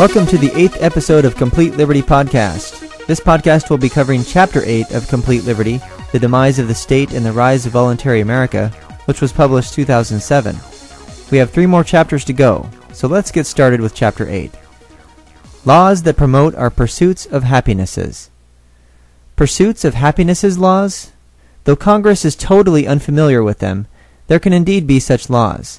Welcome to the 8th episode of Complete Liberty Podcast. This podcast will be covering Chapter 8 of Complete Liberty, The Demise of the State and the Rise of Voluntary America, which was published 2007. We have 3 more chapters to go, so let's get started with Chapter 8. Laws that promote our pursuits of happinesses. Pursuits of happinesses laws? Though Congress is totally unfamiliar with them, there can indeed be such laws.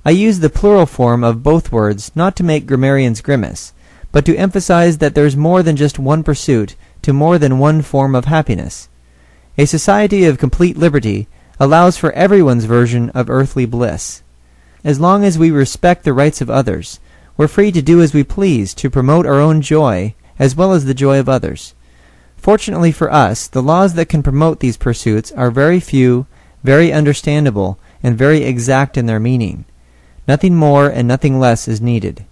I use the plural form of both words not to make grammarians grimace, but to emphasize that there's more than just one pursuit to more than one form of happiness. A society of complete liberty allows for everyone's version of earthly bliss. As long as we respect the rights of others, we're free to do as we please to promote our own joy as well as the joy of others. Fortunately for us, the laws that can promote these pursuits are very few, very understandable, and very exact in their meaning. Nothing more and nothing less is needed.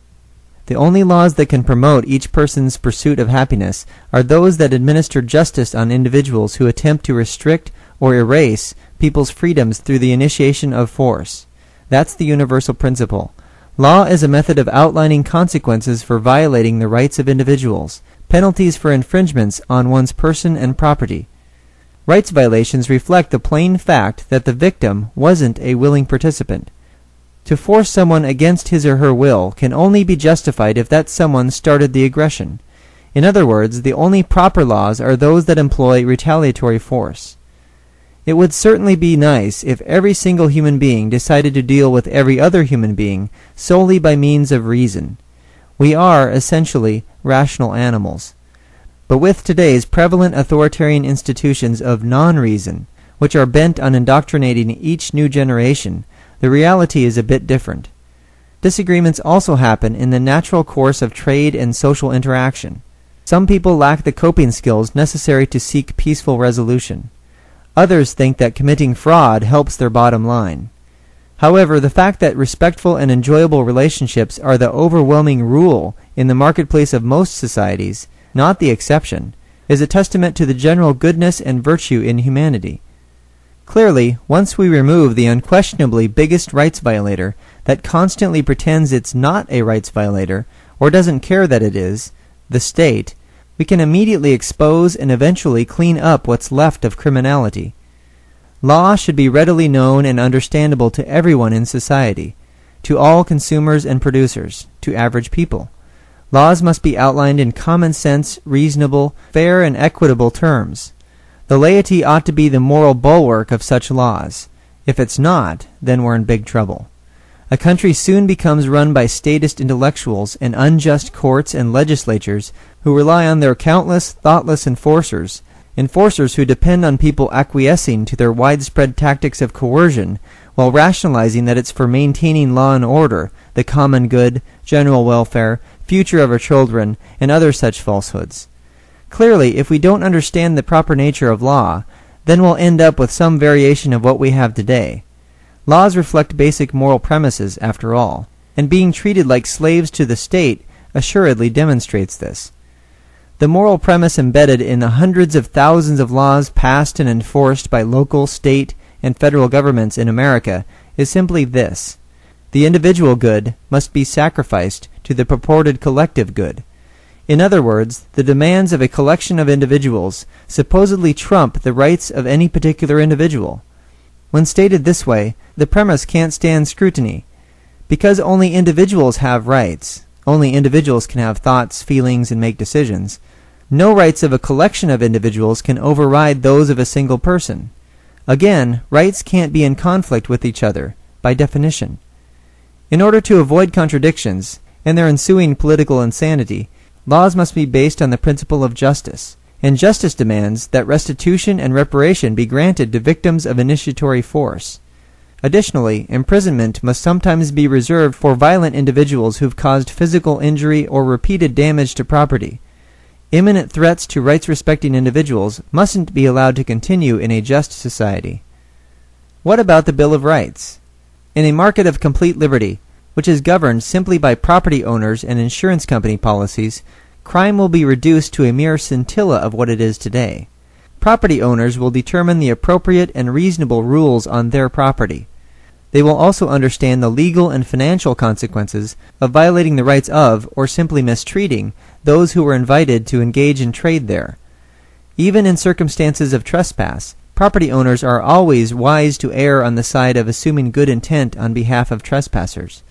The only laws that can promote each person's pursuit of happiness are those that administer justice on individuals who attempt to restrict or erase people's freedoms through the initiation of force. That's the universal principle. Law is a method of outlining consequences for violating the rights of individuals, penalties for infringements on one's person and property. Rights violations reflect the plain fact that the victim wasn't a willing participant. To force someone against his or her will can only be justified if that someone started the aggression. In other words, the only proper laws are those that employ retaliatory force. It would certainly be nice if every single human being decided to deal with every other human being solely by means of reason. We are, essentially, rational animals. But with today's prevalent authoritarian institutions of non-reason, which are bent on indoctrinating each new generation, the reality is a bit different. Disagreements also happen in the natural course of trade and social interaction. Some people lack the coping skills necessary to seek peaceful resolution. Others think that committing fraud helps their bottom line. However, the fact that respectful and enjoyable relationships are the overwhelming rule in the marketplace of most societies, not the exception, is a testament to the general goodness and virtue in humanity. Clearly, once we remove the unquestionably biggest rights violator that constantly pretends it's not a rights violator, or doesn't care that it is, the state, we can immediately expose and eventually clean up what's left of criminality. Law should be readily known and understandable to everyone in society, to all consumers and producers, to average people. Laws must be outlined in common sense, reasonable, fair, and equitable terms. The laity ought to be the moral bulwark of such laws. If it's not, then we're in big trouble. A country soon becomes run by statist intellectuals and unjust courts and legislatures who rely on their countless, thoughtless enforcers who depend on people acquiescing to their widespread tactics of coercion while rationalizing that it's for maintaining law and order, the common good, general welfare, future of our children, and other such falsehoods. Clearly, if we don't understand the proper nature of law, then we'll end up with some variation of what we have today. Laws reflect basic moral premises, after all, and being treated like slaves to the state assuredly demonstrates this. The moral premise embedded in the hundreds of thousands of laws passed and enforced by local, state, and federal governments in America is simply this: the individual good must be sacrificed to the purported collective good. In other words, the demands of a collection of individuals supposedly trump the rights of any particular individual. When stated this way, the premise can't stand scrutiny. Because only individuals have rights, only individuals can have thoughts, feelings, and make decisions, no rights of a collection of individuals can override those of a single person. Again, rights can't be in conflict with each other, by definition. In order to avoid contradictions, and their ensuing political insanity, laws must be based on the principle of justice, and justice demands that restitution and reparation be granted to victims of initiatory force. Additionally, imprisonment must sometimes be reserved for violent individuals who've caused physical injury or repeated damage to property. Imminent threats to rights-respecting individuals mustn't be allowed to continue in a just society. What about the Bill of Rights? In a market of complete liberty, which is governed simply by property owners and insurance company policies, crime will be reduced to a mere scintilla of what it is today. Property owners will determine the appropriate and reasonable rules on their property. They will also understand the legal and financial consequences of violating the rights of, or simply mistreating, those who were invited to engage in trade there. Even in circumstances of trespass, property owners are always wise to err on the side of assuming good intent on behalf of trespassers.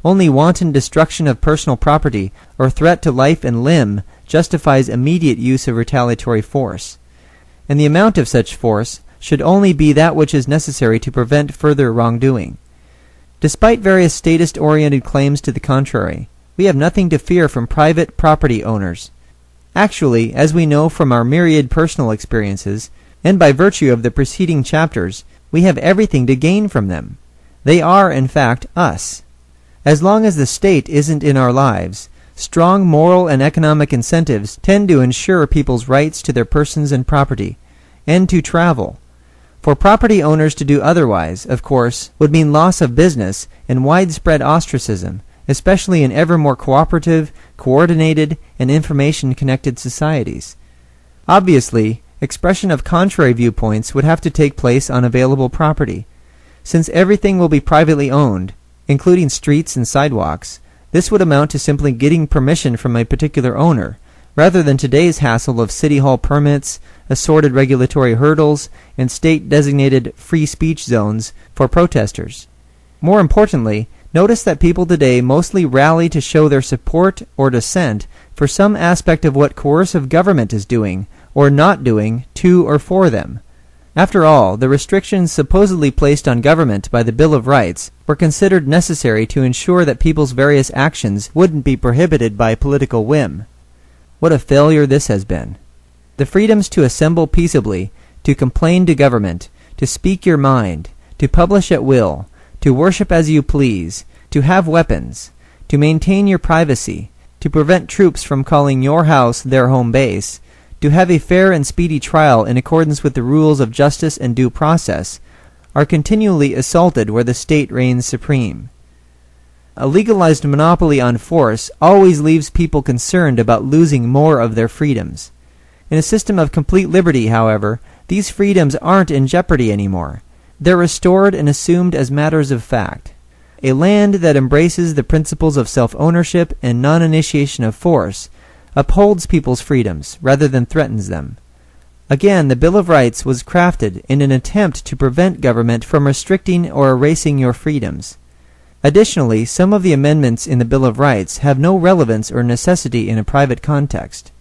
Only wanton destruction of personal property or threat to life and limb justifies immediate use of retaliatory force, and the amount of such force should only be that which is necessary to prevent further wrongdoing. Despite various statist-oriented claims to the contrary, we have nothing to fear from private property owners. Actually, as we know from our myriad personal experiences, and by virtue of the preceding chapters, we have everything to gain from them. They are, in fact, us. As long as the state isn't in our lives, strong moral and economic incentives tend to ensure people's rights to their persons and property, and to travel. For property owners to do otherwise, of course, would mean loss of business and widespread ostracism, especially in ever more cooperative, coordinated, and information-connected societies. Obviously, expression of contrary viewpoints would have to take place on available property. Since everything will be privately owned, including streets and sidewalks, this would amount to simply getting permission from a particular owner, rather than today's hassle of city hall permits, assorted regulatory hurdles, and state-designated free speech zones for protesters. More importantly, notice that people today mostly rally to show their support or dissent for some aspect of what coercive government is doing, or not doing, to or for them. After all, the restrictions supposedly placed on government by the Bill of Rights were considered necessary to ensure that people's various actions wouldn't be prohibited by political whim. What a failure this has been. The freedoms to assemble peaceably, to complain to government, to speak your mind, to publish at will, to worship as you please, to have weapons, to maintain your privacy, to prevent troops from calling your house their home base, to have a fair and speedy trial in accordance with the rules of justice and due process, are continually assaulted where the state reigns supreme. A legalized monopoly on force always leaves people concerned about losing more of their freedoms. In a system of complete liberty, however, these freedoms aren't in jeopardy anymore. They're restored and assumed as matters of fact. A land that embraces the principles of self-ownership and non-initiation of force upholds people's freedoms rather than threatens them. Again, the Bill of Rights was crafted in an attempt to prevent government from restricting or erasing your freedoms. Additionally, some of the amendments in the Bill of Rights have no relevance or necessity in a private context.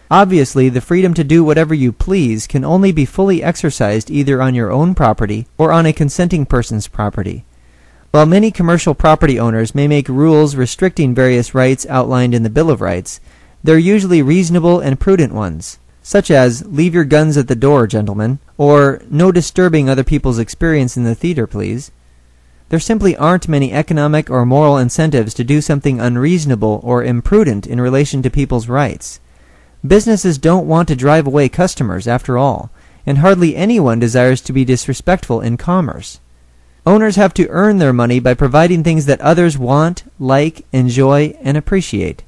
Obviously, the freedom to do whatever you please can only be fully exercised either on your own property or on a consenting person's property. While many commercial property owners may make rules restricting various rights outlined in the Bill of Rights, they're usually reasonable and prudent ones, such as, "Leave your guns at the door, gentlemen," or "No disturbing other people's experience in the theater, please." There simply aren't many economic or moral incentives to do something unreasonable or imprudent in relation to people's rights. Businesses don't want to drive away customers, after all, and hardly anyone desires to be disrespectful in commerce. Owners have to earn their money by providing things that others want, like, enjoy, and appreciate.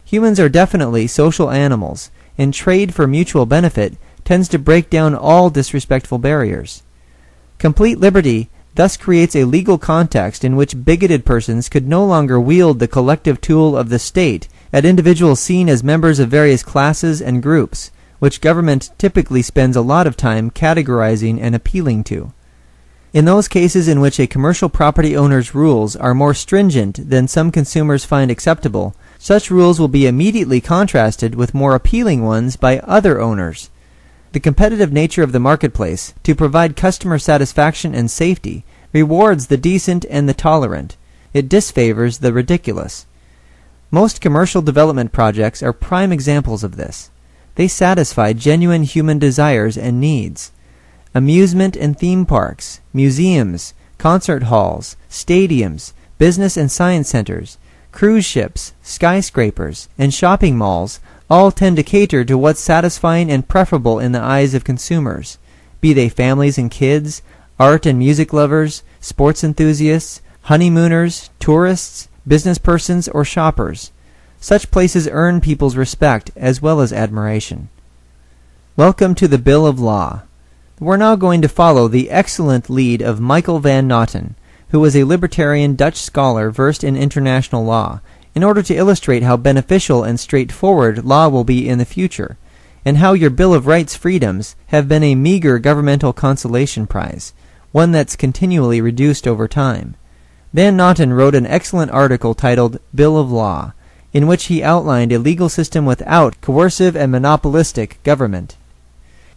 Humans are definitely social animals, and trade for mutual benefit tends to break down all disrespectful barriers. Complete liberty thus creates a legal context in which bigoted persons could no longer wield the collective tool of the state at individuals seen as members of various classes and groups, which government typically spends a lot of time categorizing and appealing to. In those cases in which a commercial property owner's rules are more stringent than some consumers find acceptable, such rules will be immediately contrasted with more appealing ones by other owners. The competitive nature of the marketplace, to provide customer satisfaction and safety, rewards the decent and the tolerant. It disfavors the ridiculous. Most commercial development projects are prime examples of this. They satisfy genuine human desires and needs. Amusement and theme parks, museums, concert halls, stadiums, business and science centers, cruise ships, skyscrapers, and shopping malls all tend to cater to what's satisfying and preferable in the eyes of consumers, be they families and kids, art and music lovers, sports enthusiasts, honeymooners, tourists, business persons, or shoppers. Such places earn people's respect as well as admiration. Welcome to the Bill of Law. We're now going to follow the excellent lead of Michael Van Nauten, who was a libertarian Dutch scholar versed in international law, in order to illustrate how beneficial and straightforward law will be in the future, and how your Bill of Rights freedoms have been a meager governmental consolation prize, one that's continually reduced over time. Van Noten wrote an excellent article titled Bill of Law, in which he outlined a legal system without coercive and monopolistic government.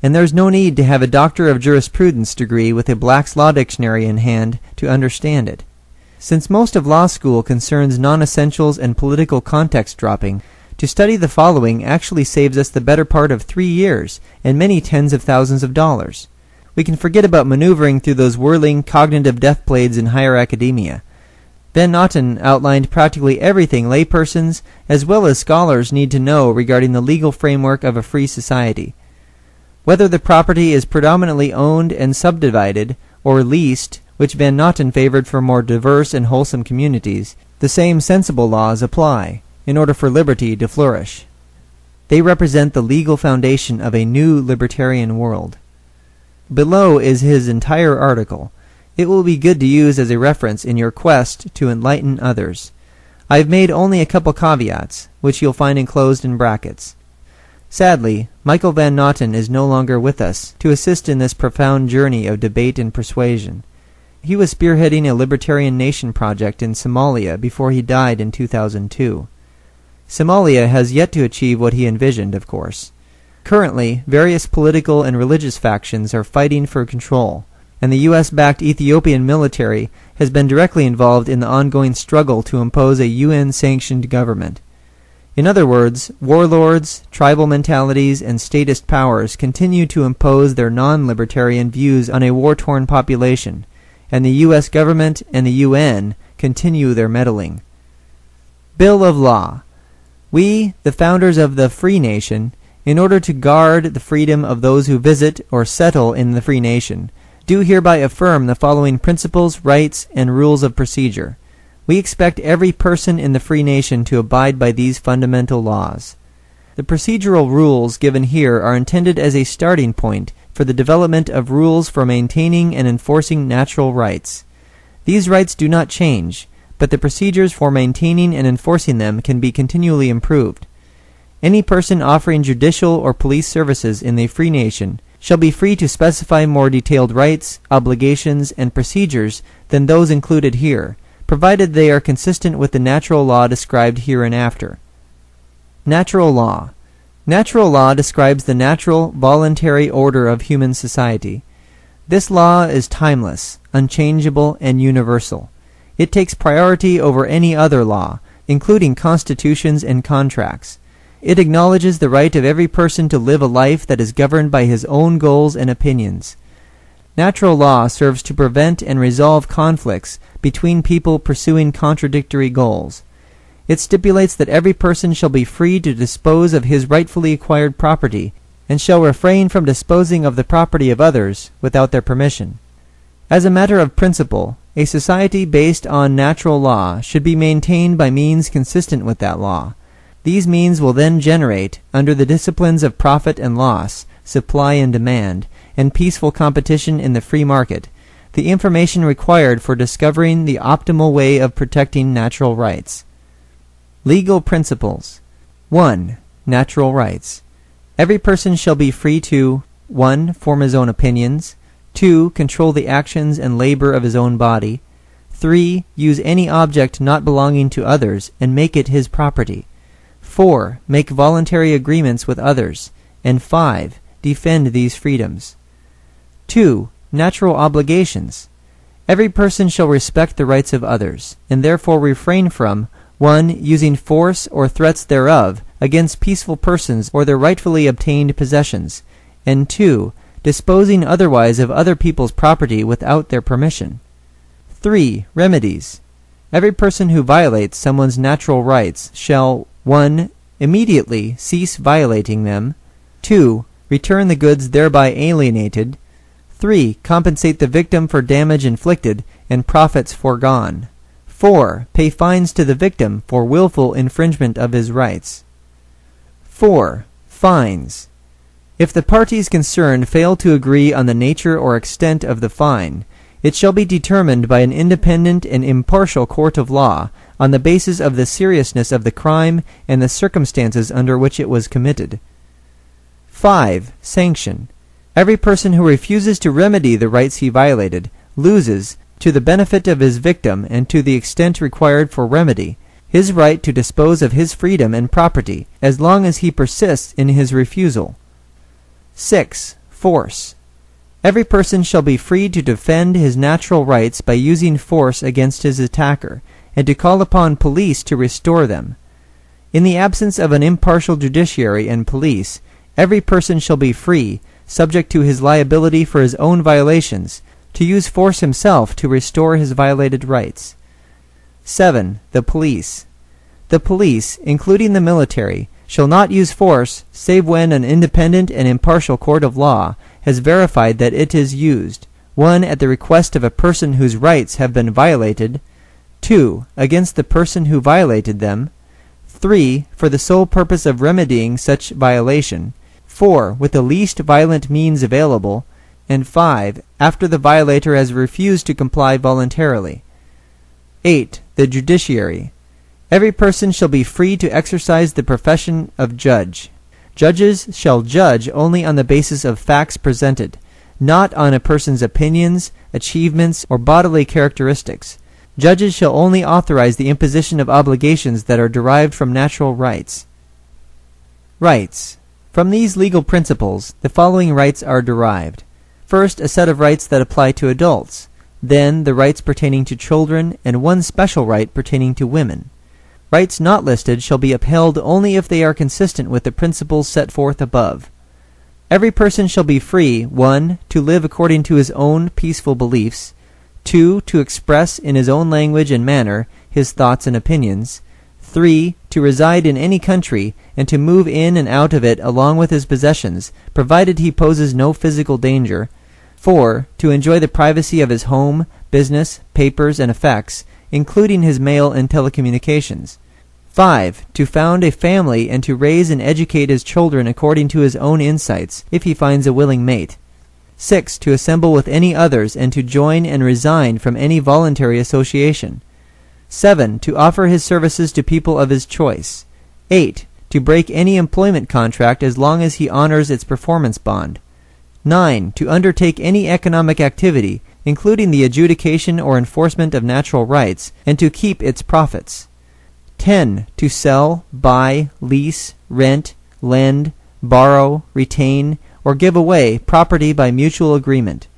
And there's no need to have a Doctor of Jurisprudence degree with a Black's Law Dictionary in hand to understand it. Since most of law school concerns non-essentials and political context dropping, to study the following actually saves us the better part of 3 years and many tens of thousands of dollars. We can forget about maneuvering through those whirling cognitive death blades in higher academia. Van Noten outlined practically everything laypersons as well as scholars need to know regarding the legal framework of a free society. Whether the property is predominantly owned and subdivided, or leased, which Van Noten favored for more diverse and wholesome communities, the same sensible laws apply, in order for liberty to flourish. They represent the legal foundation of a new libertarian world. Below is his entire article. It will be good to use as a reference in your quest to enlighten others. I've made only a couple caveats, which you'll find enclosed in brackets. Sadly, Michael Van Noten is no longer with us to assist in this profound journey of debate and persuasion. He was spearheading a libertarian nation project in Somalia before he died in 2002. Somalia has yet to achieve what he envisioned, of course. Currently, various political and religious factions are fighting for control, and the U.S.-backed Ethiopian military has been directly involved in the ongoing struggle to impose a UN-sanctioned government. In other words, warlords, tribal mentalities, and statist powers continue to impose their non-libertarian views on a war-torn population, and the U.S. government and the UN continue their meddling. Bill of Law. We, the founders of the Free Nation, in order to guard the freedom of those who visit or settle in the Free Nation, do hereby affirm the following principles, rights, and rules of procedure. We expect every person in the Free Nation to abide by these fundamental laws. The procedural rules given here are intended as a starting point for the development of rules for maintaining and enforcing natural rights. These rights do not change, but the procedures for maintaining and enforcing them can be continually improved. Any person offering judicial or police services in the Free Nation shall be free to specify more detailed rights, obligations, and procedures than those included here, provided they are consistent with the natural law described hereinafter. Natural law. Natural law describes the natural, voluntary order of human society. This law is timeless, unchangeable, and universal. It takes priority over any other law, including constitutions and contracts. It acknowledges the right of every person to live a life that is governed by his own goals and opinions. Natural law serves to prevent and resolve conflicts between people pursuing contradictory goals. It stipulates that every person shall be free to dispose of his rightfully acquired property, and shall refrain from disposing of the property of others without their permission. As a matter of principle, a society based on natural law should be maintained by means consistent with that law. These means will then generate, under the disciplines of profit and loss, supply and demand, and peaceful competition in the free market, the information required for discovering the optimal way of protecting natural rights. Legal principles. 1. Natural rights. Every person shall be free to 1. Form his own opinions. 2. Control the actions and labor of his own body. 3. Use any object not belonging to others and make it his property. 4. Make voluntary agreements with others. And 5. Defend these freedoms. 2. Natural obligations. Every person shall respect the rights of others, and therefore refrain from 1. Using force or threats thereof against peaceful persons or their rightfully obtained possessions, and 2. Disposing otherwise of other people's property without their permission. 3. Remedies. Every person who violates someone's natural rights shall 1. Immediately cease violating them. 2. Return the goods thereby alienated. 3. Compensate the victim for damage inflicted and profits foregone. 4. Pay fines to the victim for willful infringement of his rights. 4. Fines. If the parties concerned fail to agree on the nature or extent of the fine, It shall be determined by an independent and impartial court of law on the basis of the seriousness of the crime and the circumstances under which it was committed. 5. Sanction. Every person who refuses to remedy the rights he violated loses, to the benefit of his victim and to the extent required for remedy, his right to dispose of his freedom and property as long as he persists in his refusal. 6. Force. Every person shall be free to defend his natural rights by using force against his attacker, and to call upon police to restore them. In the absence of an impartial judiciary and police, every person shall be free, subject to his liability for his own violations, to use force himself to restore his violated rights. 7. The police. The police, including the military, shall not use force save when an independent and impartial court of law has verified that it is used, 1. At the request of a person whose rights have been violated, 2. Against the person who violated them, 3. For the sole purpose of remedying such violation, 4. With the least violent means available, and 5. After the violator has refused to comply voluntarily. 8. The judiciary. Every person shall be free to exercise the profession of judge. Judges shall judge only on the basis of facts presented, not on a person's opinions, achievements, or bodily characteristics. Judges shall only authorize the imposition of obligations that are derived from natural rights. Rights. From these legal principles, the following rights are derived. First, a set of rights that apply to adults. Then, the rights pertaining to children, and one special right pertaining to women. Rights not listed shall be upheld only if they are consistent with the principles set forth above. Every person shall be free, 1. To live according to his own peaceful beliefs, 2. To express in his own language and manner his thoughts and opinions, 3. To reside in any country and to move in and out of it along with his possessions, provided he poses no physical danger, 4. To enjoy the privacy of his home, business, papers, and effects, including his mail and telecommunications. 5. To found a family and to raise and educate his children according to his own insights, if he finds a willing mate. 6. To assemble with any others and to join and resign from any voluntary association. 7. To offer his services to people of his choice. 8. To break any employment contract as long as he honors its performance bond. 9. To undertake any economic activity, including the adjudication or enforcement of natural rights, and to keep its profits. 10. To sell, buy, lease, rent, lend, borrow, retain, or give away property by mutual agreement.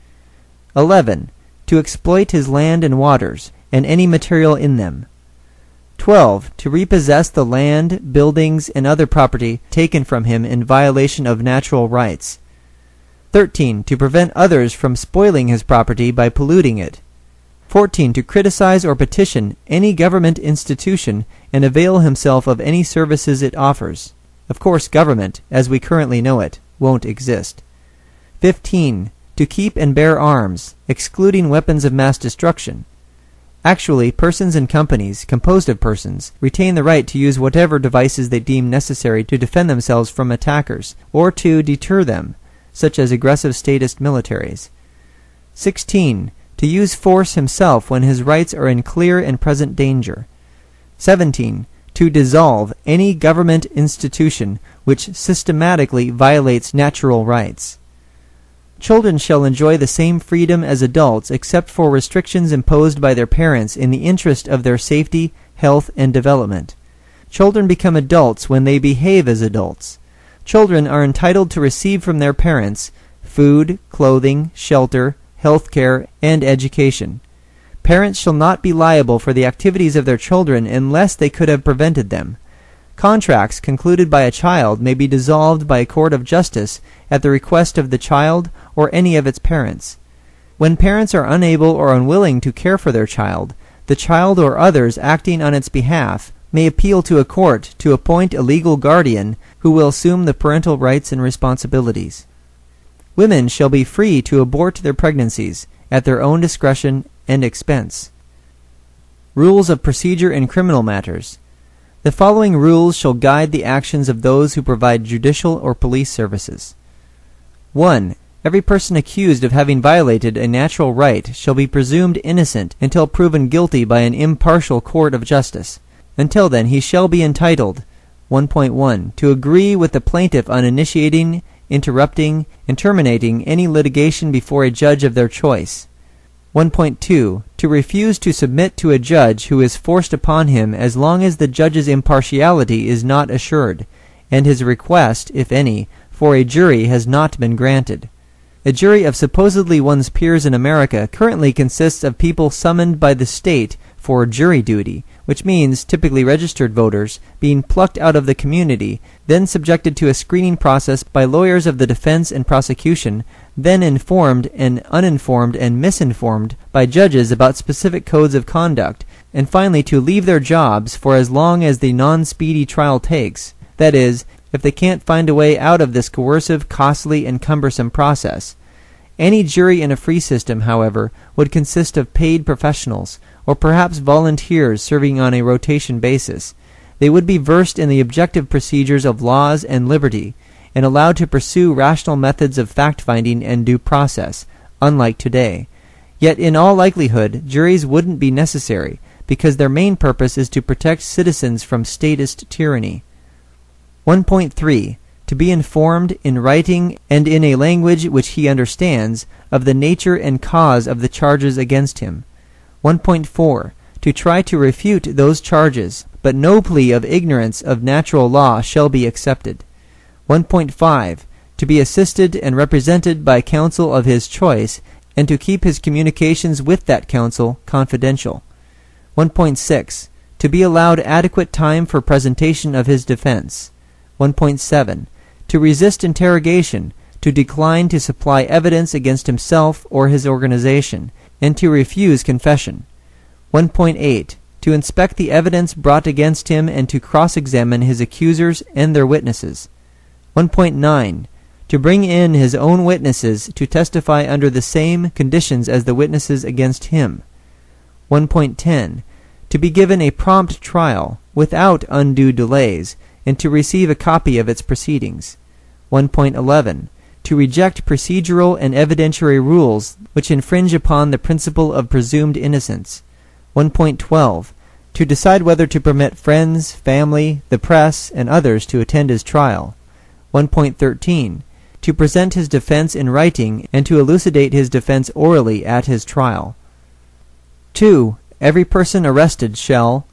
11. To exploit his land and waters, and any material in them. 12. To repossess the land, buildings, and other property taken from him in violation of natural rights. 13. To prevent others from spoiling his property by polluting it. 14. To criticize or petition any government institution and avail himself of any services it offers. Of course, government, as we currently know it, won't exist. 15. To keep and bear arms, excluding weapons of mass destruction. Actually, persons and companies, composed of persons, retain the right to use whatever devices they deem necessary to defend themselves from attackers, or to deter them, such as aggressive statist militaries. 16. To use force himself when his rights are in clear and present danger. 17. To dissolve any government institution which systematically violates natural rights. Children shall enjoy the same freedom as adults except for restrictions imposed by their parents in the interest of their safety, health, and development. Children become adults when they behave as adults. Children are entitled to receive from their parents food, clothing, shelter, health care, and education. Parents shall not be liable for the activities of their children unless they could have prevented them. Contracts concluded by a child may be dissolved by a court of justice at the request of the child or any of its parents. When parents are unable or unwilling to care for their child, the child or others acting on its behalf may appeal to a court to appoint a legal guardian who will assume the parental rights and responsibilities. Women shall be free to abort their pregnancies at their own discretion and expense. Rules of procedure in criminal matters. The following rules shall guide the actions of those who provide judicial or police services. 1. Every person accused of having violated a natural right shall be presumed innocent until proven guilty by an impartial court of justice. Until then he shall be entitled 1.1 to agree with the plaintiff on initiating, interrupting, and terminating any litigation before a judge of their choice. 1.2 to refuse to submit to a judge who is forced upon him as long as the judge's impartiality is not assured, and his request, if any, for a jury has not been granted. A jury of supposedly one's peers in America currently consists of people summoned by the state for jury duty, which means typically registered voters being plucked out of the community, then subjected to a screening process by lawyers of the defense and prosecution, then informed and uninformed and misinformed by judges about specific codes of conduct, and finally to leave their jobs for as long as the non-speedy trial takes. That is, if they can't find a way out of this coercive, costly, and cumbersome process. Any jury in a free system, however, would consist of paid professionals, or perhaps volunteers serving on a rotation basis. They would be versed in the objective procedures of laws and liberty, and allowed to pursue rational methods of fact-finding and due process, unlike today. Yet in all likelihood, juries wouldn't be necessary, because their main purpose is to protect citizens from statist tyranny. 1.3 to be informed in writing and in a language which he understands of the nature and cause of the charges against him. 1.4 to try to refute those charges, but no plea of ignorance of natural law shall be accepted. 1.5 to be assisted and represented by counsel of his choice, and to keep his communications with that counsel confidential. 1.6 to be allowed adequate time for presentation of his defense. 1.7 to resist interrogation, to decline to supply evidence against himself or his organization, and to refuse confession. 1.8 to inspect the evidence brought against him and to cross-examine his accusers and their witnesses. 1.9 to bring in his own witnesses to testify under the same conditions as the witnesses against him. 1.10 to be given a prompt trial without undue delays, and to receive a copy of its proceedings. 1.11 to reject procedural and evidentiary rules which infringe upon the principle of presumed innocence. 1.12 to decide whether to permit friends, family, the press, and others to attend his trial. 1.13 to present his defense in writing and to elucidate his defense orally at his trial. 2. Every person arrested shall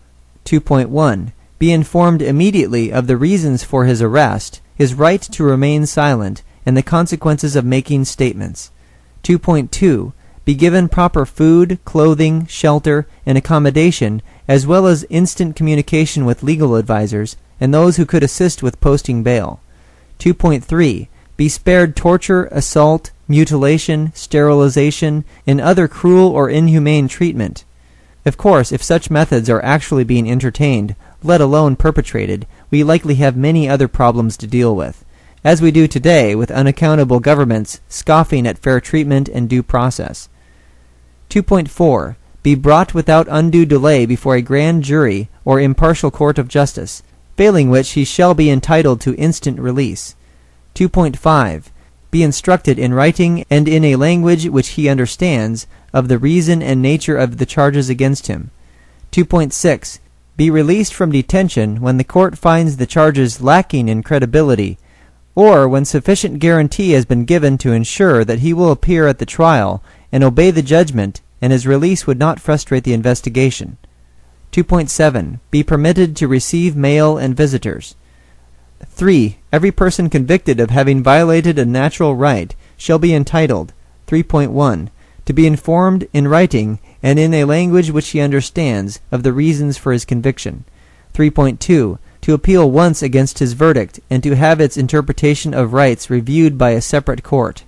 2.1 be informed immediately of the reasons for his arrest, his right to remain silent, and the consequences of making statements. 2.2 be given proper food, clothing, shelter, and accommodation, as well as instant communication with legal advisors and those who could assist with posting bail. 2.3 be spared torture, assault, mutilation, sterilization, and other cruel or inhumane treatment. Of course, if such methods are actually being entertained, let alone perpetrated, we likely have many other problems to deal with, as we do today with unaccountable governments scoffing at fair treatment and due process. 2.4 be brought without undue delay before a grand jury or impartial court of justice, failing which he shall be entitled to instant release. 2.5 be instructed in writing and in a language which he understands of the reason and nature of the charges against him. 2.6 be released from detention when the court finds the charges lacking in credibility, or when sufficient guarantee has been given to ensure that he will appear at the trial and obey the judgment, and his release would not frustrate the investigation. 2.7 be permitted to receive mail and visitors. 3. Every person convicted of having violated a natural right shall be entitled 3.1 to be informed in writing and in a language which he understands of the reasons for his conviction. 3.2 to appeal once against his verdict and to have its interpretation of rights reviewed by a separate court.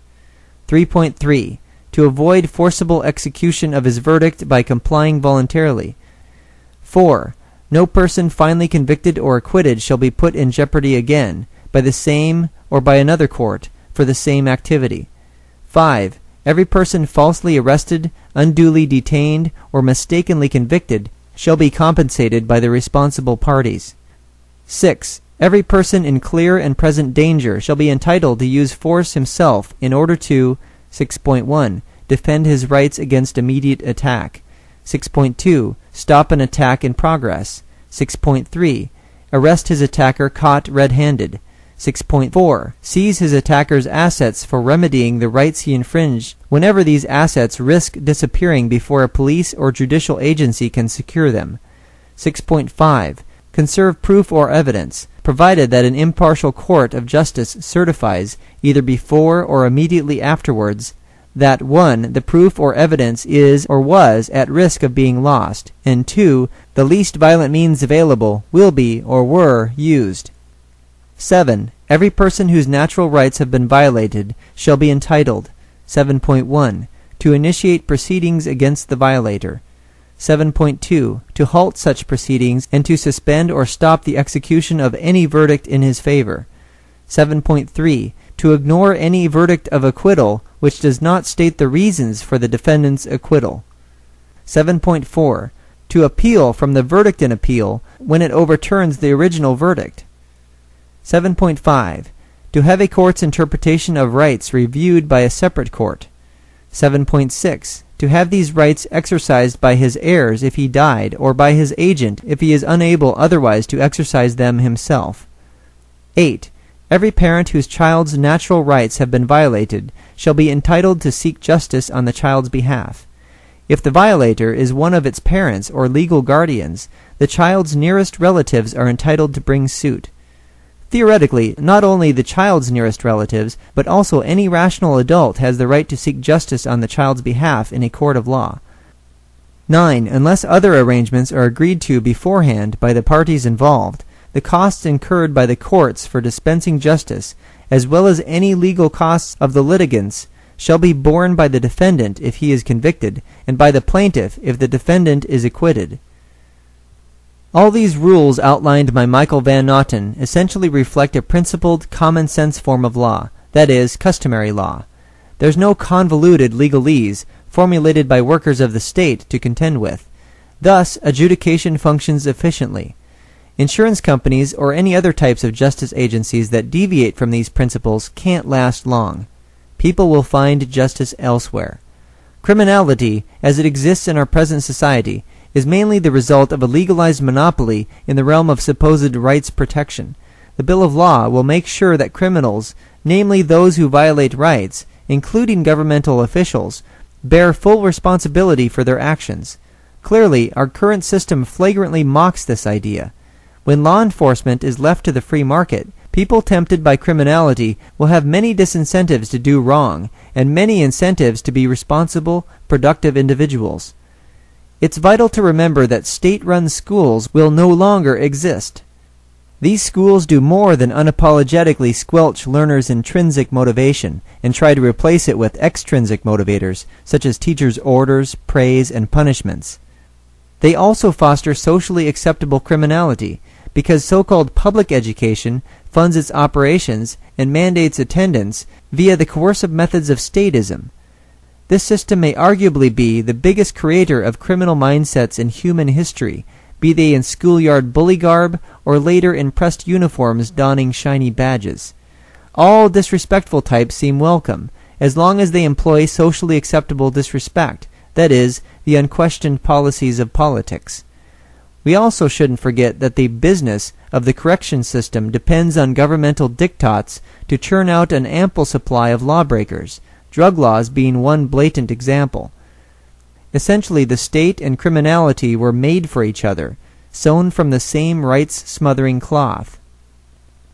3.3 to avoid forcible execution of his verdict by complying voluntarily. 4. No person finally convicted or acquitted shall be put in jeopardy again by the same or by another court for the same activity. 5. Every person falsely arrested, unduly detained, or mistakenly convicted shall be compensated by the responsible parties. 6. Every person in clear and present danger shall be entitled to use force himself in order to 6.1. Defend his rights against immediate attack. 6.2. Stop an attack in progress. 6.3. Arrest his attacker caught red-handed. 6.4. Seize his attacker's assets for remedying the rights he infringed whenever these assets risk disappearing before a police or judicial agency can secure them. 6.5. Conserve proof or evidence, provided that an impartial court of justice certifies, either before or immediately afterwards, that 1. The proof or evidence is or was at risk of being lost, and 2. The least violent means available will be or were used. 7. Every person whose natural rights have been violated shall be entitled 7.1. To initiate proceedings against the violator. 7.2. To halt such proceedings and to suspend or stop the execution of any verdict in his favor. 7.3. To ignore any verdict of acquittal which does not state the reasons for the defendant's acquittal. 7.4. To appeal from the verdict in appeal when it overturns the original verdict. 7.5. To have a court's interpretation of rights reviewed by a separate court. 7.6. To have these rights exercised by his heirs if he died, or by his agent if he is unable otherwise to exercise them himself. 8. Every parent whose child's natural rights have been violated shall be entitled to seek justice on the child's behalf. If the violator is one of its parents or legal guardians, the child's nearest relatives are entitled to bring suit. Theoretically, not only the child's nearest relatives, but also any rational adult has the right to seek justice on the child's behalf in a court of law. 9. Unless other arrangements are agreed to beforehand by the parties involved, the costs incurred by the courts for dispensing justice, as well as any legal costs of the litigants, shall be borne by the defendant if he is convicted, and by the plaintiff if the defendant is acquitted. All these rules outlined by Michael Van Nauten essentially reflect a principled, common-sense form of law, that is, customary law. There's no convoluted legalese formulated by workers of the state to contend with. Thus, adjudication functions efficiently. Insurance companies or any other types of justice agencies that deviate from these principles can't last long. People will find justice elsewhere. Criminality, as it exists in our present society, is mainly the result of a legalized monopoly in the realm of supposed rights protection. The Bill of Law will make sure that criminals, namely those who violate rights, including governmental officials, bear full responsibility for their actions. Clearly, our current system flagrantly mocks this idea. When law enforcement is left to the free market, people tempted by criminality will have many disincentives to do wrong, and many incentives to be responsible, productive individuals. It's vital to remember that state-run schools will no longer exist. These schools do more than unapologetically squelch learners' intrinsic motivation and try to replace it with extrinsic motivators, such as teachers' orders, praise, and punishments. They also foster socially acceptable criminality, because so-called public education funds its operations and mandates attendance via the coercive methods of statism. This system may arguably be the biggest creator of criminal mindsets in human history, be they in schoolyard bully garb or later in pressed uniforms donning shiny badges. All disrespectful types seem welcome, as long as they employ socially acceptable disrespect, that is, the unquestioned policies of politics. We also shouldn't forget that the business of the correction system depends on governmental diktats to churn out an ample supply of lawbreakers, drug laws being one blatant example. Essentially, the state and criminality were made for each other, sewn from the same rights-smothering cloth.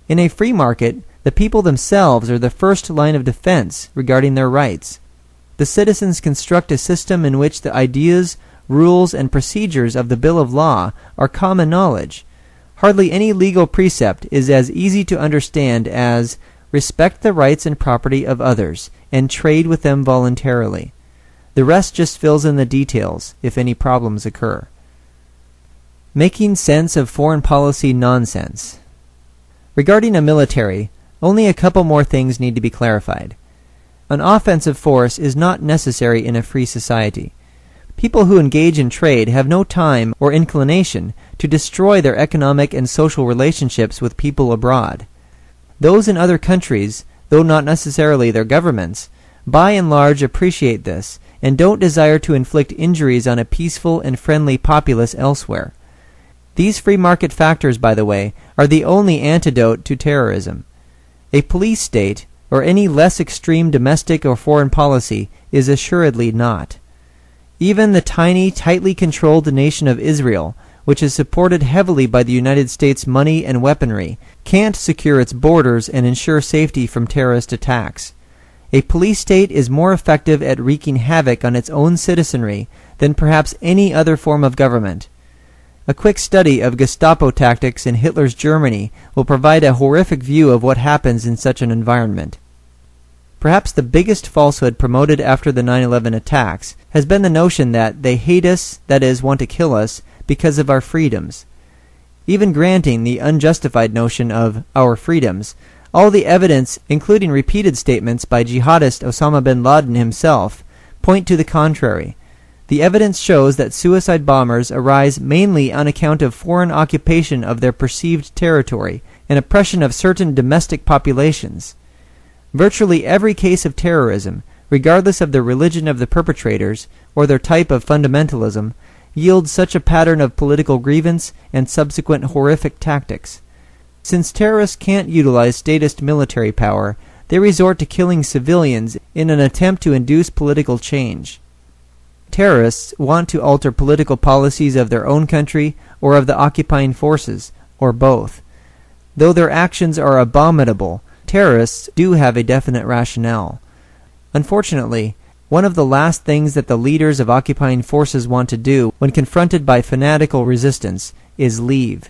In a free market, the people themselves are the first line of defense regarding their rights. The citizens construct a system in which the ideas, rules, and procedures of the Bill of Law are common knowledge. Hardly any legal precept is as easy to understand as respect the rights and property of others, and trade with them voluntarily. The rest just fills in the details, if any problems occur. Making sense of foreign policy nonsense. Regarding a military, only a couple more things need to be clarified. An offensive force is not necessary in a free society. People who engage in trade have no time or inclination to destroy their economic and social relationships with people abroad. Those in other countries, though not necessarily their governments, by and large appreciate this and don't desire to inflict injuries on a peaceful and friendly populace elsewhere. These free market factors, by the way, are the only antidote to terrorism. A police state, or any less extreme domestic or foreign policy, is assuredly not. Even the tiny, tightly controlled nation of Israel, which is supported heavily by the United States money and weaponry, can't secure its borders and ensure safety from terrorist attacks. A police state is more effective at wreaking havoc on its own citizenry than perhaps any other form of government. A quick study of Gestapo tactics in Hitler's Germany will provide a horrific view of what happens in such an environment. Perhaps the biggest falsehood promoted after the 9/11 attacks has been the notion that they hate us, that is, want to kill us, because of our freedoms. Even granting the unjustified notion of our freedoms, all the evidence, including repeated statements by jihadist Osama bin Laden himself, point to the contrary. The evidence shows that suicide bombers arise mainly on account of foreign occupation of their perceived territory and oppression of certain domestic populations. Virtually every case of terrorism, regardless of the religion of the perpetrators or their type of fundamentalism, yields such a pattern of political grievance and subsequent horrific tactics. Since terrorists can't utilize statist military power, they resort to killing civilians in an attempt to induce political change. Terrorists want to alter political policies of their own country or of the occupying forces, or both. Though their actions are abominable, terrorists do have a definite rationale. Unfortunately, one of the last things that the leaders of occupying forces want to do when confronted by fanatical resistance is leave.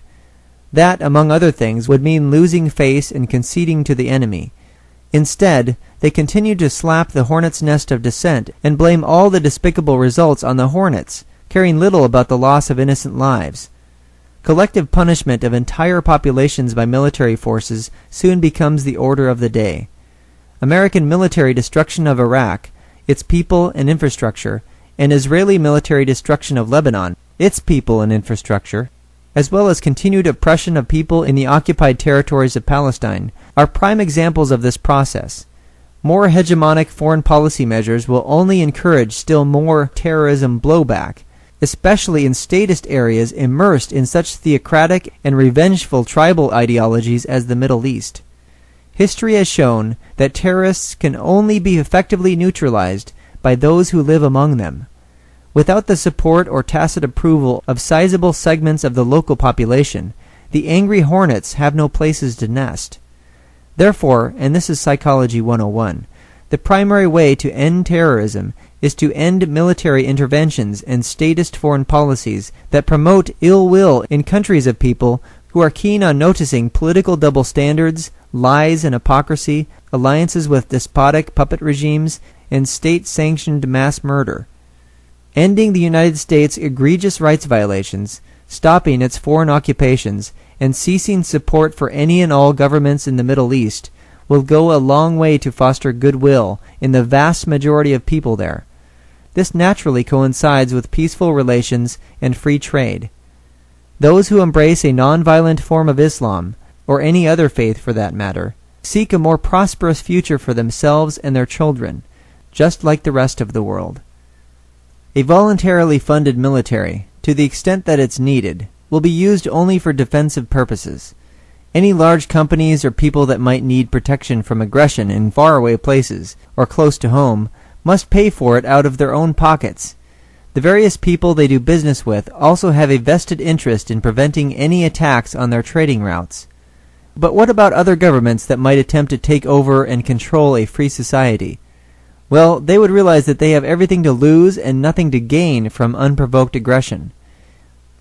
That, among other things, would mean losing face and conceding to the enemy. Instead, they continue to slap the hornet's nest of dissent and blame all the despicable results on the hornets, caring little about the loss of innocent lives. Collective punishment of entire populations by military forces soon becomes the order of the day. American military destruction of Iraq, its people and infrastructure, and Israeli military destruction of Lebanon, its people and infrastructure, as well as continued oppression of people in the occupied territories of Palestine, are prime examples of this process. More hegemonic foreign policy measures will only encourage still more terrorism blowback, especially in statist areas immersed in such theocratic and revengeful tribal ideologies as the Middle East. History has shown that terrorists can only be effectively neutralized by those who live among them. Without the support or tacit approval of sizable segments of the local population, the angry hornets have no places to nest. Therefore, and this is Psychology 101, the primary way to end terrorism is to end military interventions and statist foreign policies that promote ill will in countries of people who are keen on noticing political double standards, lies and hypocrisy, alliances with despotic puppet regimes, and state-sanctioned mass murder. Ending the United States' egregious rights violations, stopping its foreign occupations, and ceasing support for any and all governments in the Middle East will go a long way to foster goodwill in the vast majority of people there. This naturally coincides with peaceful relations and free trade. Those who embrace a non-violent form of Islam, or any other faith for that matter, seek a more prosperous future for themselves and their children, just like the rest of the world. A voluntarily funded military, to the extent that it's needed, will be used only for defensive purposes. Any large companies or people that might need protection from aggression in faraway places, or close to home, must pay for it out of their own pockets. The various people they do business with also have a vested interest in preventing any attacks on their trading routes. But what about other governments that might attempt to take over and control a free society? Well, they would realize that they have everything to lose and nothing to gain from unprovoked aggression.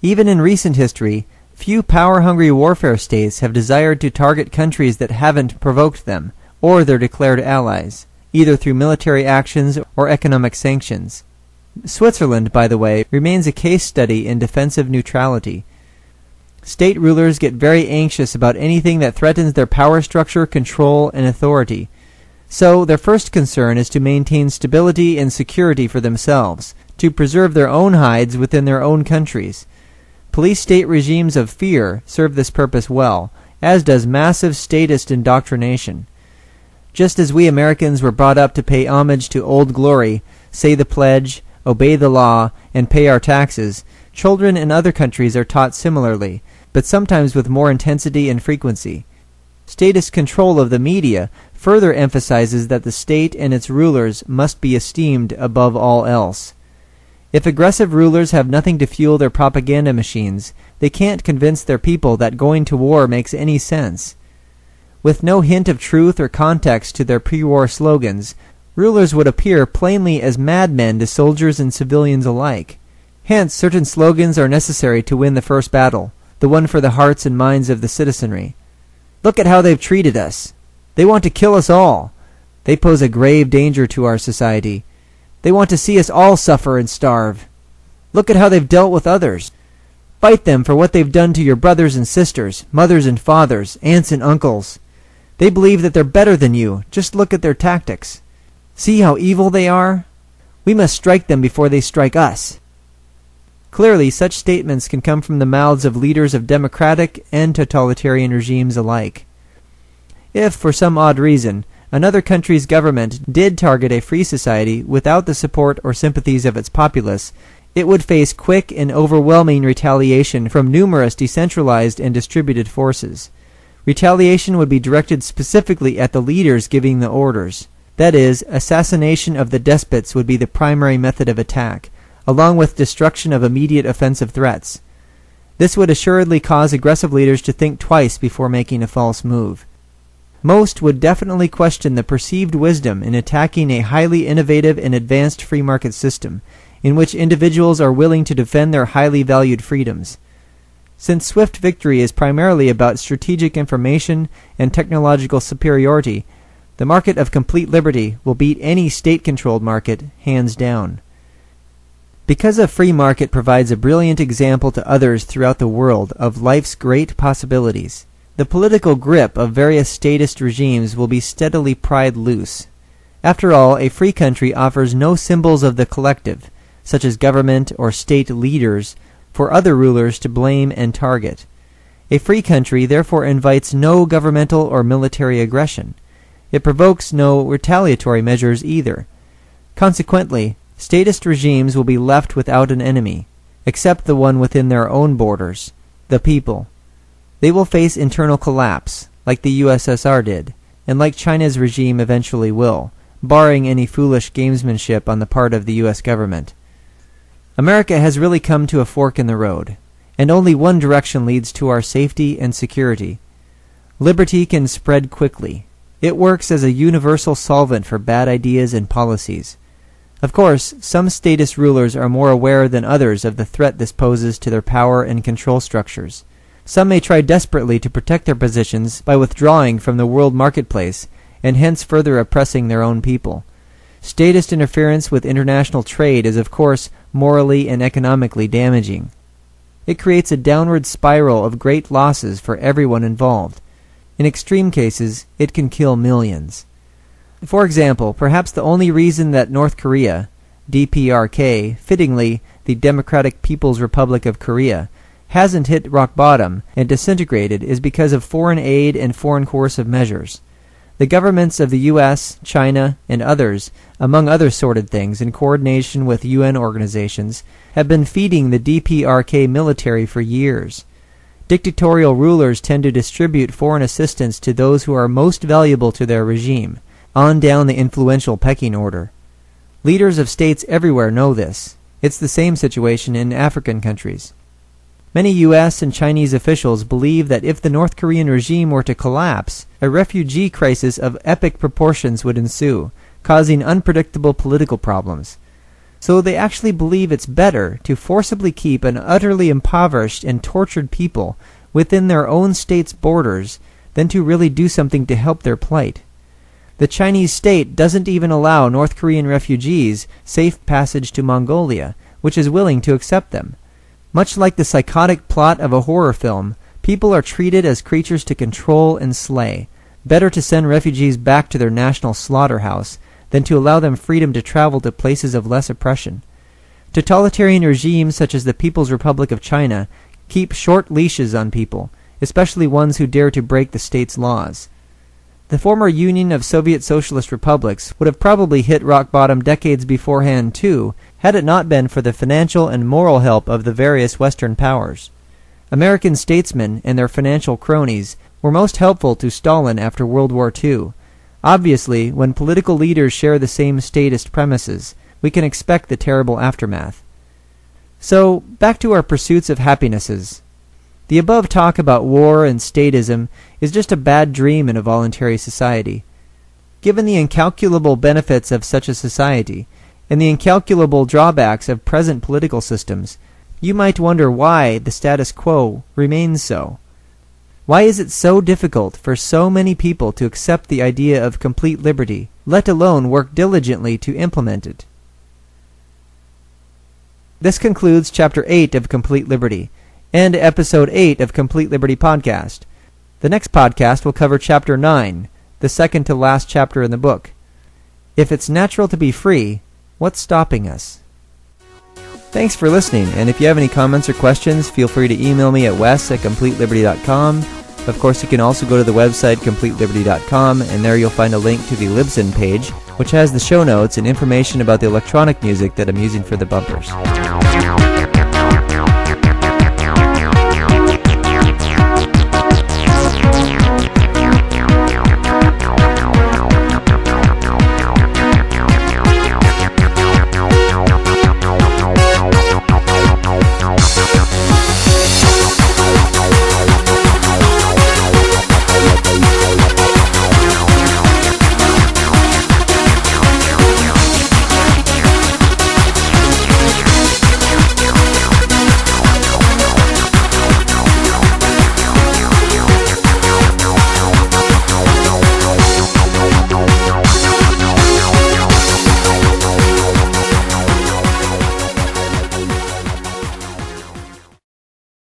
Even in recent history, few power-hungry warfare states have desired to target countries that haven't provoked them, or their declared allies, either through military actions or economic sanctions. Switzerland, by the way, remains a case study in defensive neutrality. State rulers get very anxious about anything that threatens their power structure, control, and authority. So their first concern is to maintain stability and security for themselves, to preserve their own hides within their own countries. Police-state regimes of fear serve this purpose well, as does massive statist indoctrination. Just as we Americans were brought up to pay homage to Old Glory, say the pledge, obey the law, and pay our taxes, children in other countries are taught similarly, but sometimes with more intensity and frequency. Statist control of the media further emphasizes that the state and its rulers must be esteemed above all else. If aggressive rulers have nothing to fuel their propaganda machines, they can't convince their people that going to war makes any sense. With no hint of truth or context to their pre-war slogans, rulers would appear plainly as madmen to soldiers and civilians alike. Hence, certain slogans are necessary to win the first battle, the one for the hearts and minds of the citizenry. Look at how they've treated us. They want to kill us all. They pose a grave danger to our society. They want to see us all suffer and starve. Look at how they've dealt with others. Fight them for what they've done to your brothers and sisters, mothers and fathers, aunts and uncles. They believe that they're better than you. Just look at their tactics. See how evil they are? We must strike them before they strike us. Clearly, such statements can come from the mouths of leaders of democratic and totalitarian regimes alike. If, for some odd reason, another country's government did target a free society without the support or sympathies of its populace, it would face quick and overwhelming retaliation from numerous decentralized and distributed forces. Retaliation would be directed specifically at the leaders giving the orders. That is, assassination of the despots would be the primary method of attack, along with destruction of immediate offensive threats. This would assuredly cause aggressive leaders to think twice before making a false move. Most would definitely question the perceived wisdom in attacking a highly innovative and advanced free market system, in which individuals are willing to defend their highly valued freedoms. Since swift victory is primarily about strategic information and technological superiority, the market of complete liberty will beat any state-controlled market, hands down. Because a free market provides a brilliant example to others throughout the world of life's great possibilities, the political grip of various statist regimes will be steadily pried loose. After all, a free country offers no symbols of the collective, such as government or state leaders, for other rulers to blame and target. A free country therefore invites no governmental or military aggression. It provokes no retaliatory measures either. Consequently, statist regimes will be left without an enemy, except the one within their own borders, the people. They will face internal collapse, like the USSR did, and like China's regime eventually will, barring any foolish gamesmanship on the part of the U.S. government. America has really come to a fork in the road, and only one direction leads to our safety and security. Liberty can spread quickly. It works as a universal solvent for bad ideas and policies. Of course, some statist rulers are more aware than others of the threat this poses to their power and control structures. Some may try desperately to protect their positions by withdrawing from the world marketplace and hence further oppressing their own people. Statist interference with international trade is, of course, morally and economically damaging. It creates a downward spiral of great losses for everyone involved. In extreme cases, it can kill millions. For example, perhaps the only reason that North Korea, DPRK, fittingly the Democratic People's Republic of Korea, hasn't hit rock bottom and disintegrated is because of foreign aid and foreign coercive measures. The governments of the U.S., China, and others, among other sordid things, in coordination with UN organizations, have been feeding the DPRK military for years. Dictatorial rulers tend to distribute foreign assistance to those who are most valuable to their regime, on down the influential pecking order. Leaders of states everywhere know this. It's the same situation in African countries. Many U.S. and Chinese officials believe that if the North Korean regime were to collapse, a refugee crisis of epic proportions would ensue, causing unpredictable political problems. So they actually believe it's better to forcibly keep an utterly impoverished and tortured people within their own state's borders than to really do something to help their plight. The Chinese state doesn't even allow North Korean refugees safe passage to Mongolia, which is willing to accept them. Much like the psychotic plot of a horror film, people are treated as creatures to control and slay. Better to send refugees back to their national slaughterhouse than to allow them freedom to travel to places of less oppression. Totalitarian regimes such as the People's Republic of China keep short leashes on people, especially ones who dare to break the state's laws. The former Union of Soviet Socialist Republics would have probably hit rock bottom decades beforehand too, had it not been for the financial and moral help of the various Western powers. American statesmen and their financial cronies were most helpful to Stalin after World War II. Obviously, when political leaders share the same statist premises, we can expect the terrible aftermath. So, back to our pursuits of happinesses. The above talk about war and statism is just a bad dream in a voluntary society. Given the incalculable benefits of such a society, and the incalculable drawbacks of present political systems, you might wonder why the status quo remains so. Why is it so difficult for so many people to accept the idea of complete liberty, let alone work diligently to implement it? This concludes Chapter 8 of Complete Liberty, and Episode 8 of Complete Liberty Podcast. The next podcast will cover Chapter 9, the second to last chapter in the book. If it's natural to be free, what's stopping us? Thanks for listening, and if you have any comments or questions, feel free to email me at wes@completeliberty.com. Of course, you can also go to the website completeliberty.com, and there you'll find a link to the Libsyn page, which has the show notes and information about the electronic music that I'm using for the bumpers.